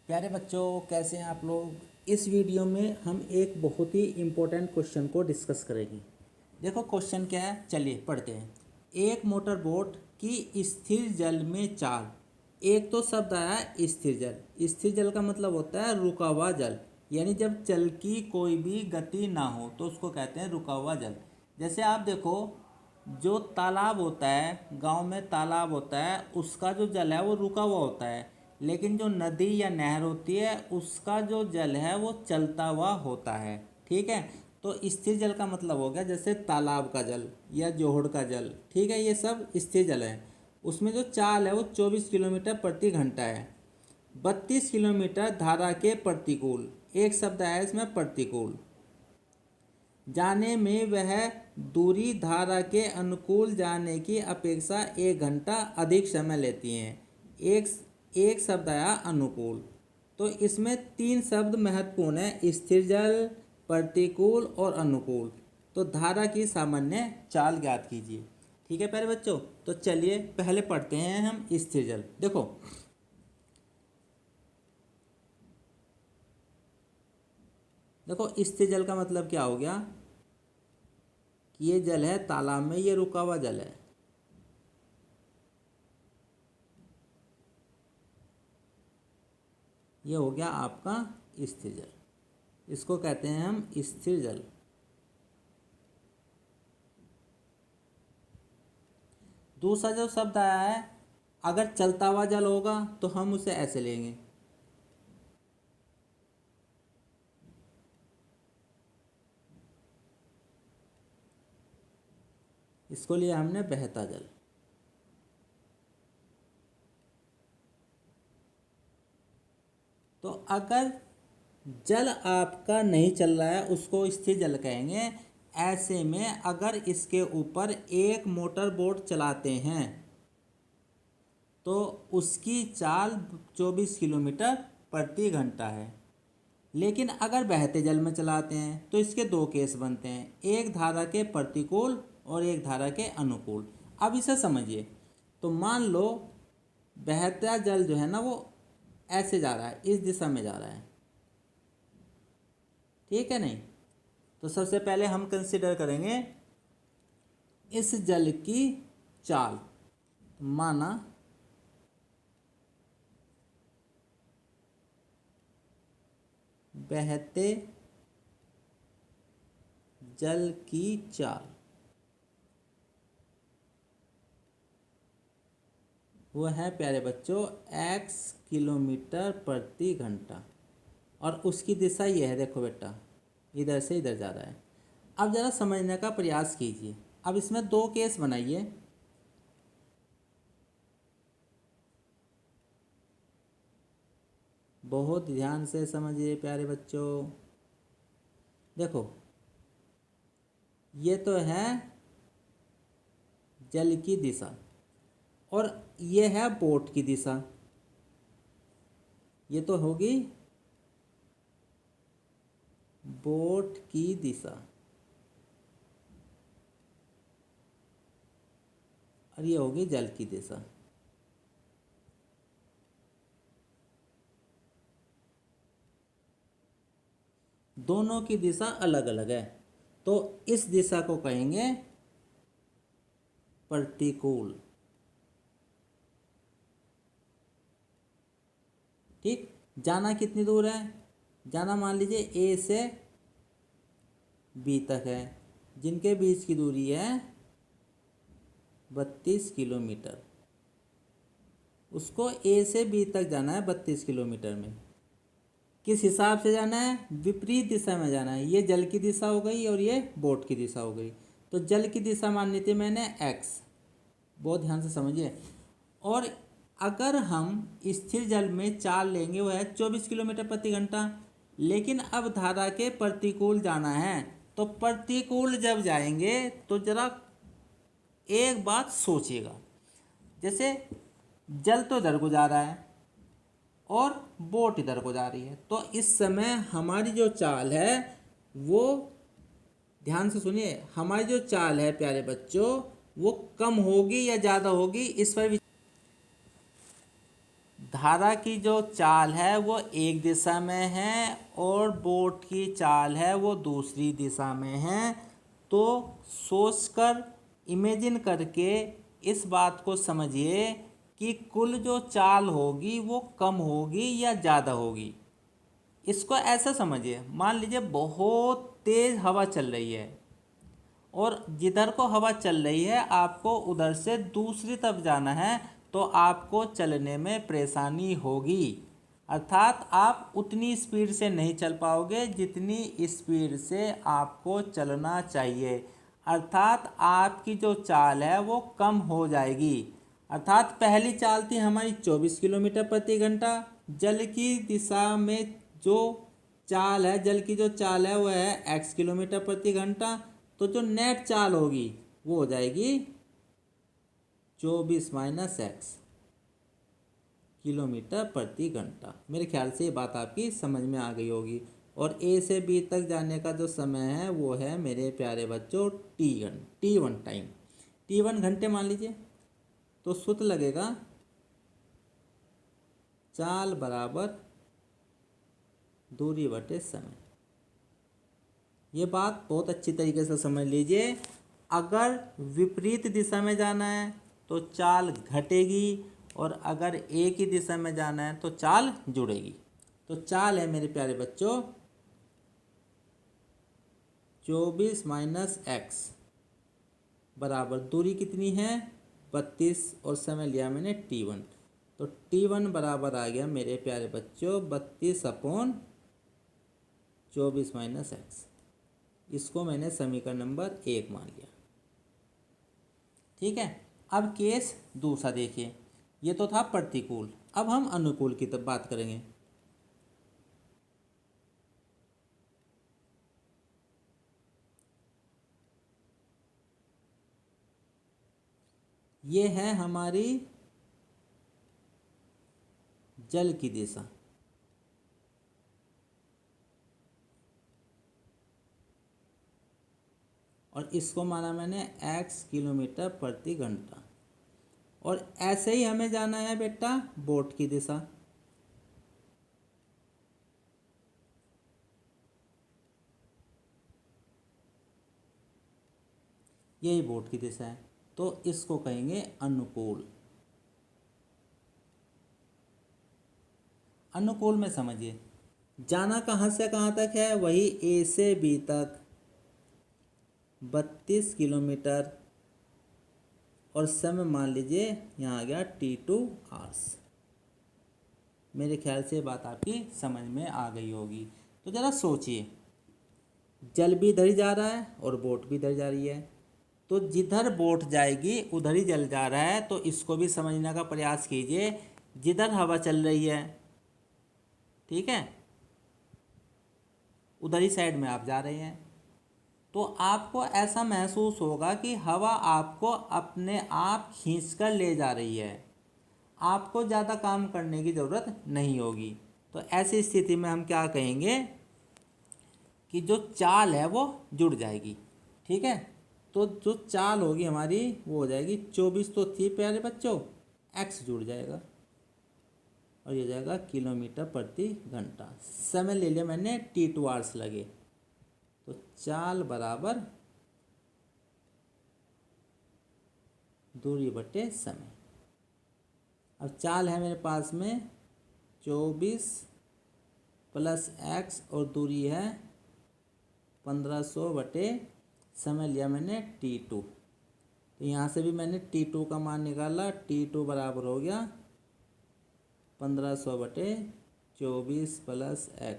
प्यारे बच्चों, कैसे हैं आप लोग। इस वीडियो में हम एक बहुत ही इम्पोर्टेंट क्वेश्चन को डिस्कस करेंगे। देखो क्वेश्चन क्या है, चलिए पढ़ते हैं। एक मोटर बोट की स्थिर जल में चाल। एक तो शब्द आया स्थिर जल। स्थिर जल का मतलब होता है रुका हुआ जल, यानी जब जल की कोई भी गति ना हो तो उसको कहते हैं रुका हुआ जल। जैसे आप देखो, जो तालाब होता है, गांव में तालाब होता है, उसका जो जल है वो रुका हुआ होता है। लेकिन जो नदी या नहर होती है उसका जो जल है वो चलता हुआ होता है। ठीक है, तो स्थिर जल का मतलब हो गया जैसे तालाब का जल या जोहड़ का जल। ठीक है, ये सब स्थिर जल है। उसमें जो चाल है वो 24 किलोमीटर प्रति घंटा है। 32 किलोमीटर धारा के प्रतिकूल। एक शब्द है इसमें प्रतिकूल। जाने में वह दूरी धारा के अनुकूल जाने की अपेक्षा 1 घंटा अधिक समय लेती हैं। एक एक शब्द आया अनुकूल। तो इसमें 3 शब्द महत्वपूर्ण है, स्थिर जल, प्रतिकूल और अनुकूल। तो धारा की सामान्य चाल ज्ञात कीजिए। ठीक है प्यारे बच्चों, तो चलिए पहले पढ़ते हैं हम स्थिर जल। देखो स्थिर जल का मतलब क्या हो गया कि ये जल है तालाब में, ये रुका हुआ जल है। ये हो गया आपका स्थिर जल, इसको कहते हैं हम स्थिर जल। दूसरा जो शब्द आया है, अगर चलता हुआ जल होगा तो हम उसे ऐसे लेंगे, इसको लिया हमने बहता जल। तो अगर जल आपका नहीं चल रहा है उसको स्थिर जल कहेंगे। ऐसे में अगर इसके ऊपर एक मोटर बोट चलाते हैं तो उसकी चाल 24 किलोमीटर प्रति घंटा है। लेकिन अगर बहते जल में चलाते हैं तो इसके दो केस बनते हैं, एक धारा के प्रतिकूल और एक धारा के अनुकूल। अब इसे समझिए। तो मान लो बहता जल जो है ना वो ऐसे जा रहा है, इस दिशा में जा रहा है। ठीक है नहीं, तो सबसे पहले हम कंसिडर करेंगे इस जल की चाल। माना बहते जल की चाल वो है प्यारे बच्चों x किलोमीटर प्रति घंटा, और उसकी दिशा ये है। देखो बेटा, इधर से इधर जा रहा है। अब ज़रा समझने का प्रयास कीजिए। अब इसमें दो केस बनाइए। बहुत ध्यान से समझिए प्यारे बच्चों। देखो, ये तो है जल की दिशा और ये है बोट की दिशा। ये तो होगी बोट की दिशा और ये होगी जल की दिशा। दोनों की दिशा अलग अलग है, तो इस दिशा को कहेंगे प्रतिकूल। ठीक, जाना कितनी दूर है, जाना मान लीजिए ए से बी तक है, जिनके बीच की दूरी है 32 किलोमीटर। उसको ए से बी तक जाना है 32 किलोमीटर में। किस हिसाब से जाना है, विपरीत दिशा में जाना है। ये जल की दिशा हो गई और ये बोट की दिशा हो गई। तो जल की दिशा मान ली थी मैंने x, बहुत ध्यान से समझिए। और अगर हम स्थिर जल में चाल लेंगे वो है 24 किलोमीटर प्रति घंटा। लेकिन अब धारा के प्रतिकूल जाना है, तो प्रतिकूल जब जाएंगे तो जरा एक बात सोचिएगा। जैसे जल तो इधर को जा रहा है और बोट इधर को जा रही है, तो इस समय हमारी जो चाल है वो, ध्यान से सुनिए, हमारी जो चाल है प्यारे बच्चों वो कम होगी या ज़्यादा होगी, इस पर धारा की जो चाल है वो एक दिशा में है और बोट की चाल है वो दूसरी दिशा में है, तो सोचकर इमेजिन करके इस बात को समझिए कि कुल जो चाल होगी वो कम होगी या ज़्यादा होगी। इसको ऐसा समझिए, मान लीजिए बहुत तेज़ हवा चल रही है और जिधर को हवा चल रही है आपको उधर से दूसरी तरफ जाना है, तो आपको चलने में परेशानी होगी। अर्थात आप उतनी स्पीड से नहीं चल पाओगे जितनी स्पीड से आपको चलना चाहिए। अर्थात आपकी जो चाल है वो कम हो जाएगी। अर्थात पहली चाल थी हमारी 24 किलोमीटर प्रति घंटा। जल की दिशा में जो चाल है, जल की जो चाल है वो है x किलोमीटर प्रति घंटा। तो जो नेट चाल होगी वो हो जाएगी 24 माइनस x किलोमीटर प्रति घंटा। मेरे ख्याल से ये बात आपकी समझ में आ गई होगी। और ए से बी तक जाने का जो समय है वो है मेरे प्यारे बच्चों t1 टाइम। t1 घंटे मान लीजिए, तो सूत्र लगेगा चाल बराबर दूरी बटे समय। ये बात बहुत अच्छी तरीके से समझ लीजिए। अगर विपरीत दिशा में जाना है तो चाल घटेगी और अगर एक ही दिशा में जाना है तो चाल जुड़ेगी। तो चाल है मेरे प्यारे बच्चों 24 माइनस x बराबर दूरी कितनी है 32 और समय लिया मैंने t1। तो t1 बराबर आ गया मेरे प्यारे बच्चों 32/24 माइनस x। इसको मैंने समीकरण नंबर 1 मान लिया। ठीक है, अब केस दूसरा देखिए। ये तो था प्रतिकूल, अब हम अनुकूल की तरफ बात करेंगे। ये है हमारी जल की दिशा। और इसको माना मैंने x किलोमीटर प्रति घंटा। और ऐसे ही हमें जाना है बेटा बोट की दिशा। यही बोट की दिशा है, तो इसको कहेंगे अनुकूल। अनुकूल में समझिए, जाना कहाँ से कहाँ तक है, वही ए से बी तक 32 किलोमीटर और समय मान लीजिए यहाँ आ गया t2 आवर्स। मेरे ख्याल से बात आपकी समझ में आ गई होगी। तो ज़रा सोचिए, जल भी इधर ही जा रहा है और बोट भी इधर जा रही है, तो जिधर बोट जाएगी उधर ही जल जा रहा है। तो इसको भी समझने का प्रयास कीजिए। जिधर हवा चल रही है, ठीक है, उधर ही साइड में आप जा रहे हैं, तो आपको ऐसा महसूस होगा कि हवा आपको अपने आप खींचकर ले जा रही है। आपको ज़्यादा काम करने की ज़रूरत नहीं होगी। तो ऐसी स्थिति में हम क्या कहेंगे कि जो चाल है वो जुड़ जाएगी। ठीक है, तो जो चाल होगी हमारी वो हो जाएगी 24 तो थी प्यारे बच्चों, x जुड़ जाएगा और ये जाएगा किलोमीटर प्रति घंटा। समय ले लिया मैंने t2 आवर्स लगे, तो चाल बराबर दूरी बटे समय। अब चाल है मेरे पास में 24 प्लस x और दूरी है 1500 बटे समय लिया मैंने t2। तो यहाँ से भी मैंने t2 का मान निकाला, t2 बराबर हो गया 1500 बटे 24 प्लस x।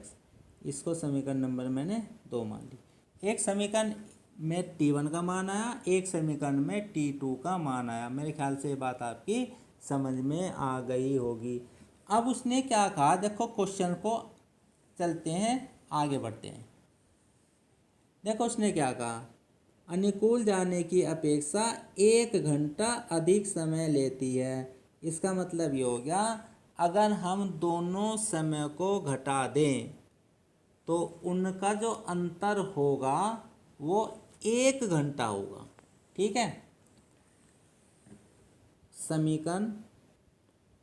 इसको समीकरण नंबर मैंने 2 मान ली। एक समीकरण में t1 का मान आया, एक समीकरण में t2 का मान आया। मेरे ख्याल से ये बात आपकी समझ में आ गई होगी। अब उसने क्या कहा, देखो क्वेश्चन को चलते हैं, आगे बढ़ते हैं। देखो उसने क्या कहा, अनुकूल जाने की अपेक्षा 1 घंटा अधिक समय लेती है। इसका मतलब ये हो गया, अगर हम दोनों समय को घटा दें तो उनका जो अंतर होगा वो 1 घंटा होगा। ठीक है, समीकरण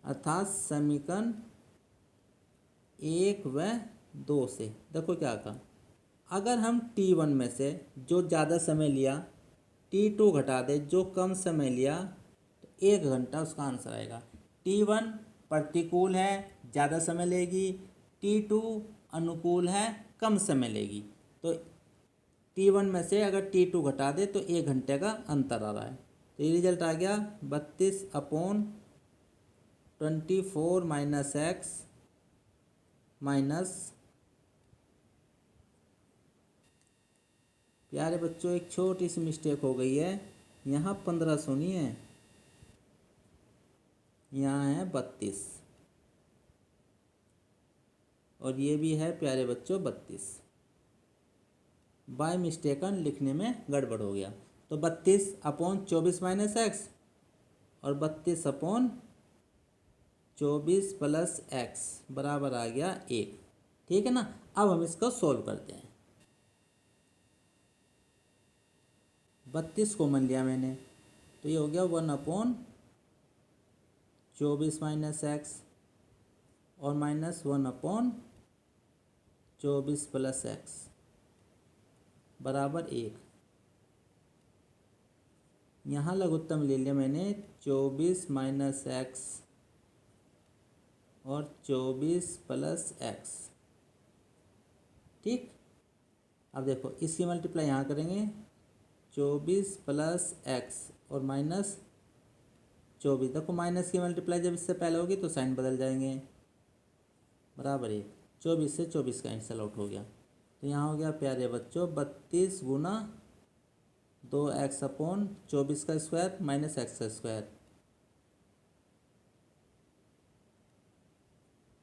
अर्थात समीकरण 1 व 2 से देखो क्या कहा, अगर हम T1 में से जो ज़्यादा समय लिया T2 घटा दे जो कम समय लिया तो 1 घंटा उसका आंसर आएगा। T1 प्रतिकूल है, ज़्यादा समय लेगी, T2 अनुकूल है, कम समय लेगी। तो T1 में से अगर T2 घटा दे तो 1 घंटे का अंतर आ रहा है। तो ये रिजल्ट आ गया 32/24 माइनस एक्स माइनस, प्यारे बच्चों एक छोटी सी मिस्टेक हो गई है, यहाँ 15 नहीं है, यहाँ है 32 और ये भी है प्यारे बच्चों 32। बाय मिस्टेकन लिखने में गड़बड़ हो गया। तो 32/24 माइनस एक्स और 32/24 प्लस एक्स बराबर आ गया 1। ठीक है ना। अब हम इसको सोल्व करते हैं। 32 कॉमन लिया मैंने तो ये हो गया 1/24 माइनस एक्स और माइनस 1/24 प्लस एक्स बराबर 1। यहाँ लघुत्तम ले लिया मैंने 24 माइनस एक्स और 24 प्लस एक्स। ठीक, अब देखो इसकी मल्टीप्लाई यहाँ करेंगे 24 प्लस एक्स और माइनस 24। देखो माइनस की मल्टीप्लाई जब इससे पहले होगी तो साइन बदल जाएंगे, बराबर 1। 24 से 24 कैंसिल आउट हो गया तो यहाँ हो गया प्यारे बच्चों 32 गुना 2x/24 का स्क्वायर माइनस एक्स का स्क्वायर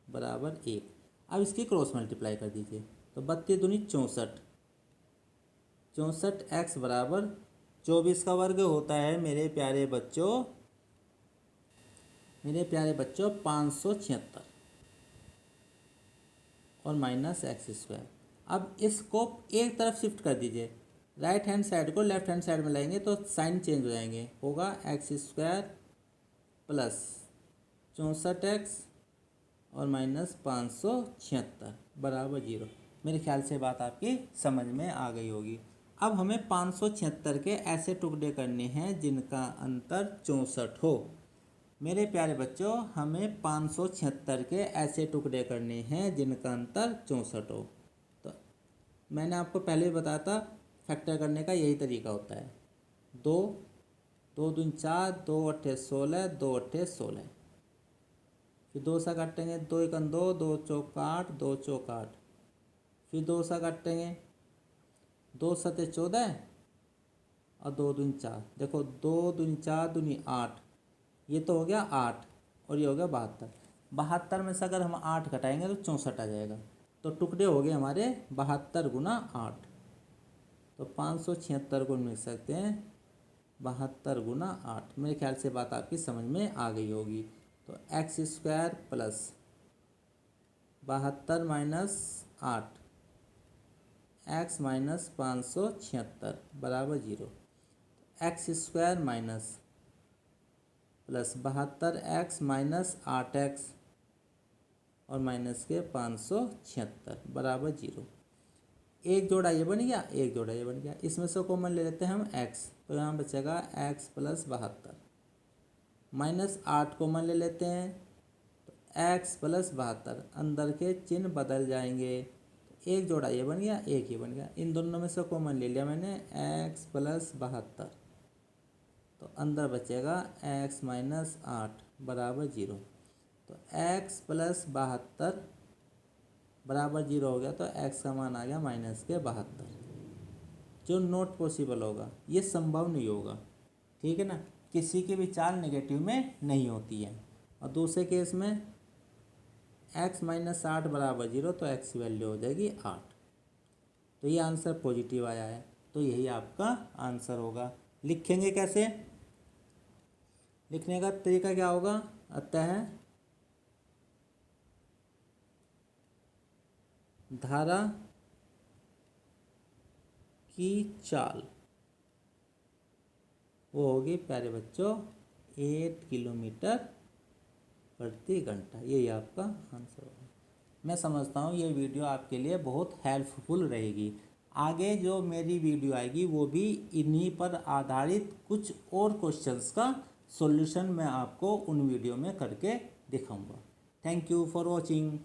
बराबर 1। अब इसकी क्रॉस मल्टीप्लाई कर दीजिए तो 32 दूनी 64, 64x बराबर 24 का वर्ग होता है मेरे प्यारे बच्चों 576 और माइनस एक्स स्क्वायर। अब इसको एक तरफ शिफ्ट कर दीजिए, राइट हैंड साइड को लेफ्ट हैंड साइड में लाएंगे तो साइन चेंज हो जाएंगे, होगा एक्स स्क्वायर प्लस 64x और माइनस 576 बराबर 0। मेरे ख्याल से बात आपकी समझ में आ गई होगी। अब हमें 576 के ऐसे टुकड़े करने हैं जिनका अंतर 64 हो। मेरे प्यारे बच्चों हमें 576 के ऐसे टुकड़े करने हैं जिनका अंतर 64 हो। तो मैंने आपको पहले ही बताया था फैक्टर करने का यही तरीका होता है, 2 2 दूनी 4, 2 अट्ठे 16, 2 अट्ठे 16, फिर 2 सा काटेंगे 2 एकम 2, 2 चौक 8, 2 चौक 8, फिर 2 सा काटेंगे 2 सते 14 और 2 दूनी 4। देखो 2 दूनी 4 दूनी 8, ये तो हो गया 8 और ये हो गया 72। 72 में से अगर हम 8 घटाएंगे तो 64 आ जाएगा। तो टुकड़े हो गए हमारे 72 गुना 8। तो 576 को लिख सकते हैं 72 गुना 8। मेरे ख्याल से बात आपकी समझ में आ गई होगी। तो x square plus 72 minus 8 x minus 576 बराबर 0। X square minus plus 72x minus 8x और माइनस के 576 बराबर 0। एक जोड़ा ये बन गया, एक जोड़ा ये बन गया। इसमें से कॉमन ले लेते हैं हम x, तो यहाँ बचेगा x प्लस 72। माइनस 8 कॉमन ले लेते हैं तो x प्लस 72, अंदर के चिन्ह बदल जाएंगे। एक जोड़ा ये बन गया, एक ये बन गया। इन दोनों में से कॉमन ले लिया मैंने x प्लस 72, तो अंदर बचेगा x माइनस 8 बराबर 0। तो x प्लस 72 बराबर 0 हो गया तो x का मान आ गया माइनस के 72, जो नॉट पॉसिबल होगा, ये संभव नहीं होगा। ठीक है ना, किसी की भी चाल नेगेटिव में नहीं होती है। और दूसरे केस में x माइनस 8 बराबर 0 तो x की वैल्यू हो जाएगी 8। तो ये आंसर पॉजिटिव आया है, तो यही आपका आंसर होगा। लिखेंगे कैसे, लिखने का तरीका क्या होगा, अतः धारा की चाल वो होगी प्यारे बच्चों 8 किलोमीटर प्रति घंटा, यही आपका आंसर होगा। मैं समझता हूँ ये वीडियो आपके लिए बहुत हेल्पफुल रहेगी। आगे जो मेरी वीडियो आएगी वो भी इन्हीं पर आधारित कुछ और क्वेश्चंस का सॉल्यूशन मैं आपको उन वीडियो में करके दिखाऊंगा। Thank you for watching.